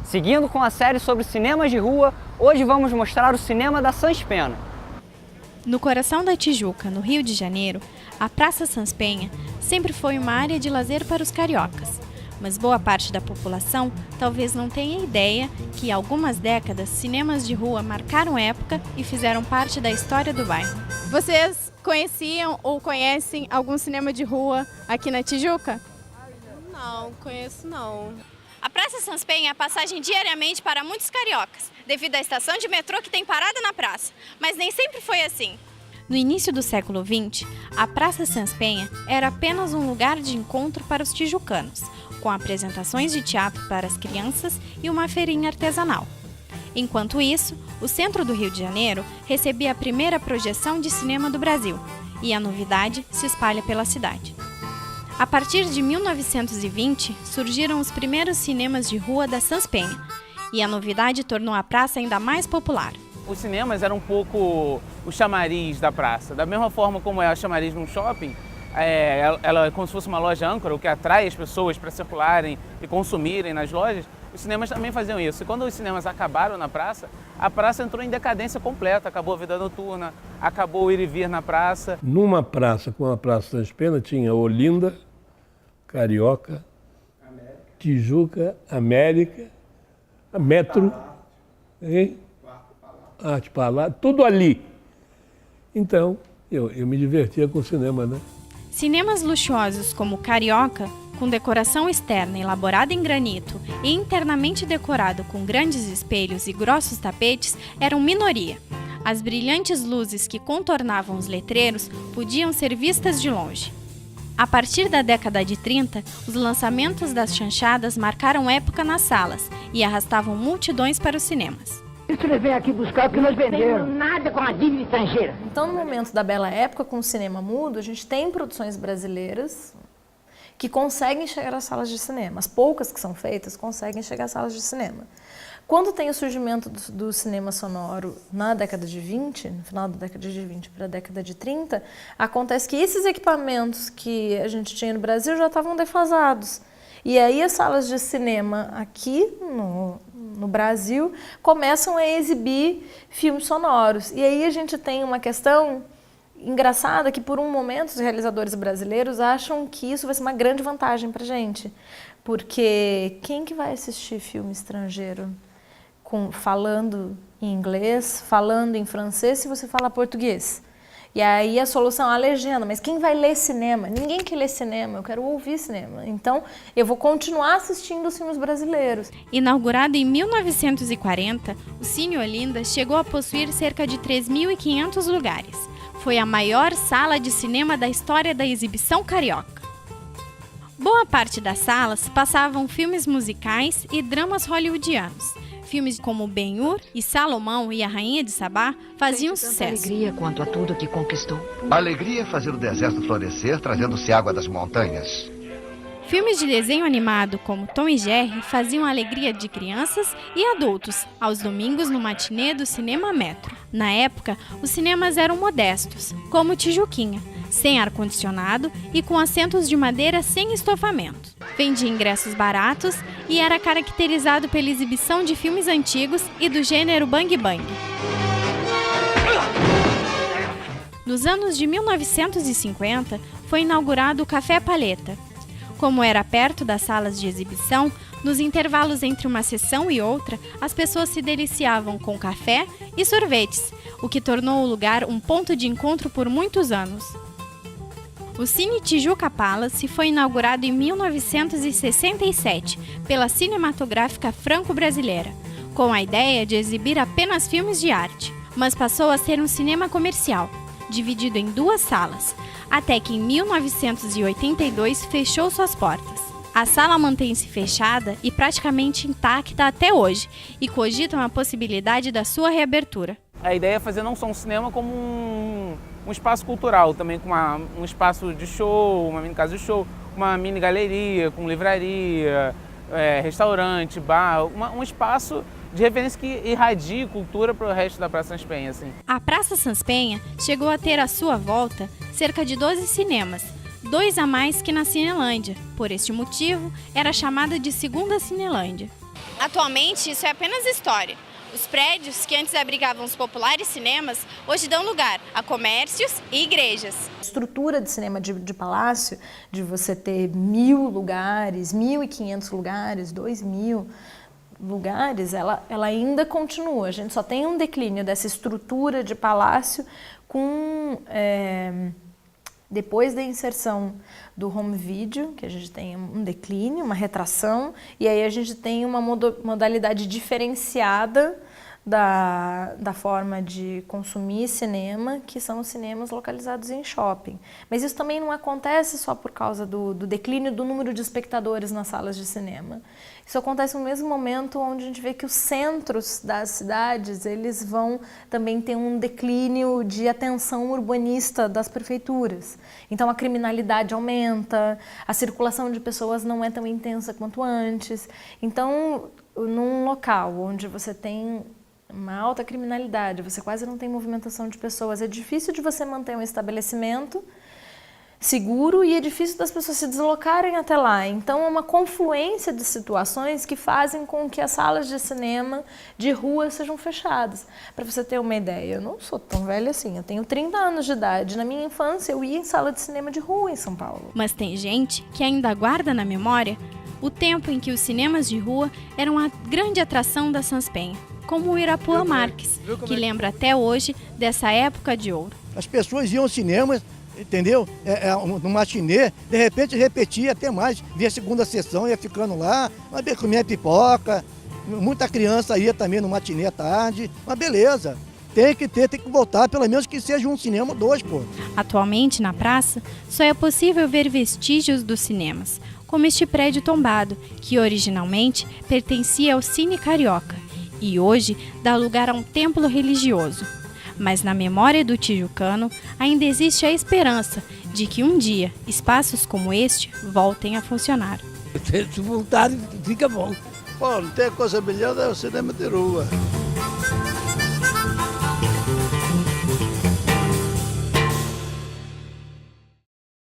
Seguindo com a série sobre cinemas de rua, hoje vamos mostrar o cinema da Sans Pena. No coração da Tijuca, no Rio de Janeiro, a Praça Sans Penha sempre foi uma área de lazer para os cariocas. Mas boa parte da população talvez não tenha ideia que há algumas décadas cinemas de rua marcaram época e fizeram parte da história do bairro. Vocês conheciam ou conhecem algum cinema de rua aqui na Tijuca? Não, conheço não. A Praça Sans Penha é passagem diariamente para muitos cariocas, devido à estação de metrô que tem parada na praça. Mas nem sempre foi assim. No início do século XX, a Praça Sans Penha era apenas um lugar de encontro para os tijucanos, com apresentações de teatro para as crianças e uma feirinha artesanal. Enquanto isso, o centro do Rio de Janeiro recebia a primeira projeção de cinema do Brasil, e a novidade se espalha pela cidade. A partir de 1920, surgiram os primeiros cinemas de rua da Sans Penha, e a novidade tornou a praça ainda mais popular. Os cinemas eram um pouco o chamariz da praça. Da mesma forma como é a chamariz num shopping, ela é como se fosse uma loja âncora, o que atrai as pessoas para circularem e consumirem nas lojas. Os cinemas também faziam isso. E quando os cinemas acabaram na praça, a praça entrou em decadência completa. Acabou a vida noturna, acabou o ir e vir na praça. Numa praça, como a Praça Sans Pena, tinha Olinda, Carioca, Tijuca, América, a Metro, Arte Palácio, tudo ali. Então, eu me divertia com o cinema, né? Cinemas luxuosos como Carioca, com decoração externa elaborada em granito e internamente decorado com grandes espelhos e grossos tapetes, eram minoria. As brilhantes luzes que contornavam os letreiros podiam ser vistas de longe. A partir da década de 30, os lançamentos das chanchadas marcaram época nas salas e arrastavam multidões para os cinemas. Isso nós vem aqui buscar porque nós vendemos. Não nada com a dívida estrangeira. Então, no momento da bela época, com o cinema mudo, a gente tem produções brasileiras que conseguem chegar às salas de cinema. As poucas que são feitas conseguem chegar às salas de cinema. Quando tem o surgimento do cinema sonoro na década de 20, no final da década de 20 para a década de 30, acontece que esses equipamentos que a gente tinha no Brasil já estavam defasados. E aí as salas de cinema aqui no Brasil começam a exibir filmes sonoros. E aí a gente tem uma questão engraçada que por um momento os realizadores brasileiros acham que isso vai ser uma grande vantagem para a gente. Porque quem que vai assistir filme estrangeiro falando em inglês, falando em francês, se você fala português? E aí a solução é a legenda, mas quem vai ler cinema? Ninguém quer ler cinema, eu quero ouvir cinema. Então eu vou continuar assistindo os filmes brasileiros. Inaugurado em 1940, o Cine Olinda chegou a possuir cerca de 3.500 lugares. Foi a maior sala de cinema da história da exibição carioca. Boa parte das salas passavam filmes musicais e dramas hollywoodianos. Filmes como Ben-Hur e Salomão e a Rainha de Sabá faziam sucesso. Alegria quanto a tudo que conquistou. Alegria é fazer o deserto florescer, trazendo-se água das montanhas. Filmes de desenho animado como Tom e Jerry faziam a alegria de crianças e adultos, aos domingos no matinê do Cinema Metro. Na época, os cinemas eram modestos, como Tijuquinha, sem ar-condicionado e com assentos de madeira sem estofamento. Vendia ingressos baratos e era caracterizado pela exibição de filmes antigos e do gênero Bang Bang. Nos anos de 1950, foi inaugurado o Café Paleta. Como era perto das salas de exibição, nos intervalos entre uma sessão e outra, as pessoas se deliciavam com café e sorvetes, o que tornou o lugar um ponto de encontro por muitos anos. O Cine Tijuca Palace foi inaugurado em 1967 pela Cinematográfica Franco-Brasileira, com a ideia de exibir apenas filmes de arte, mas passou a ser um cinema comercial, dividido em 2 salas, até que em 1982 fechou suas portas. A sala mantém-se fechada e praticamente intacta até hoje, e cogitam a possibilidade da sua reabertura. A ideia é fazer não só um cinema como um espaço cultural, também com um espaço de show, uma mini casa de show, uma mini galeria com livraria, restaurante, bar, um espaço de referência que irradie cultura para o resto da Praça Sans Penha. Assim. A Praça Sans Penha chegou a ter à sua volta cerca de 12 cinemas, 2 a mais que na Cinelândia. Por este motivo, era chamada de Segunda Cinelândia. Atualmente, isso é apenas história. Os prédios que antes abrigavam os populares cinemas, hoje dão lugar a comércios e igrejas. A estrutura de cinema de palácio, de você ter 1.000 lugares, 1.500 lugares, 2.000 lugares, ela ainda continua. A gente só tem um declínio dessa estrutura de palácio com... depois da inserção do home video, que a gente tem um declínio, uma retração, e aí a gente tem uma modalidade diferenciada da forma de consumir cinema, que são os cinemas localizados em shopping. Mas isso também não acontece só por causa do declínio do número de espectadores nas salas de cinema. Isso acontece no mesmo momento onde a gente vê que os centros das cidades, eles vão também ter um declínio de atenção urbanista das prefeituras. Então a criminalidade aumenta, a circulação de pessoas não é tão intensa quanto antes. Então, num local onde você tem uma alta criminalidade, você quase não tem movimentação de pessoas, é difícil de você manter um estabelecimento seguro e é difícil das pessoas se deslocarem até lá. Então é uma confluência de situações que fazem com que as salas de cinema de rua sejam fechadas. Para você ter uma ideia, eu não sou tão velha assim, eu tenho 30 anos de idade. Na minha infância eu ia em sala de cinema de rua em São Paulo. Mas tem gente que ainda guarda na memória o tempo em que os cinemas de rua eram a grande atração da Sanspenha, como o Irapuã Marques, que lembra até hoje dessa época de ouro. As pessoas iam ao cinema, entendeu? No matinê, de repente repetia até mais, via a segunda sessão, ia ficando lá, mas comia pipoca, muita criança ia também no matinê à tarde, mas beleza. Tem que voltar, pelo menos que seja um cinema ou dois, pô. Atualmente, na praça, só é possível ver vestígios dos cinemas, como este prédio tombado, que originalmente pertencia ao Cine Carioca e hoje dá lugar a um templo religioso. Mas na memória do tijucano ainda existe a esperança de que um dia espaços como este voltem a funcionar. Se voltar, fica bom. Pô, não tem coisa melhor do cinema de rua.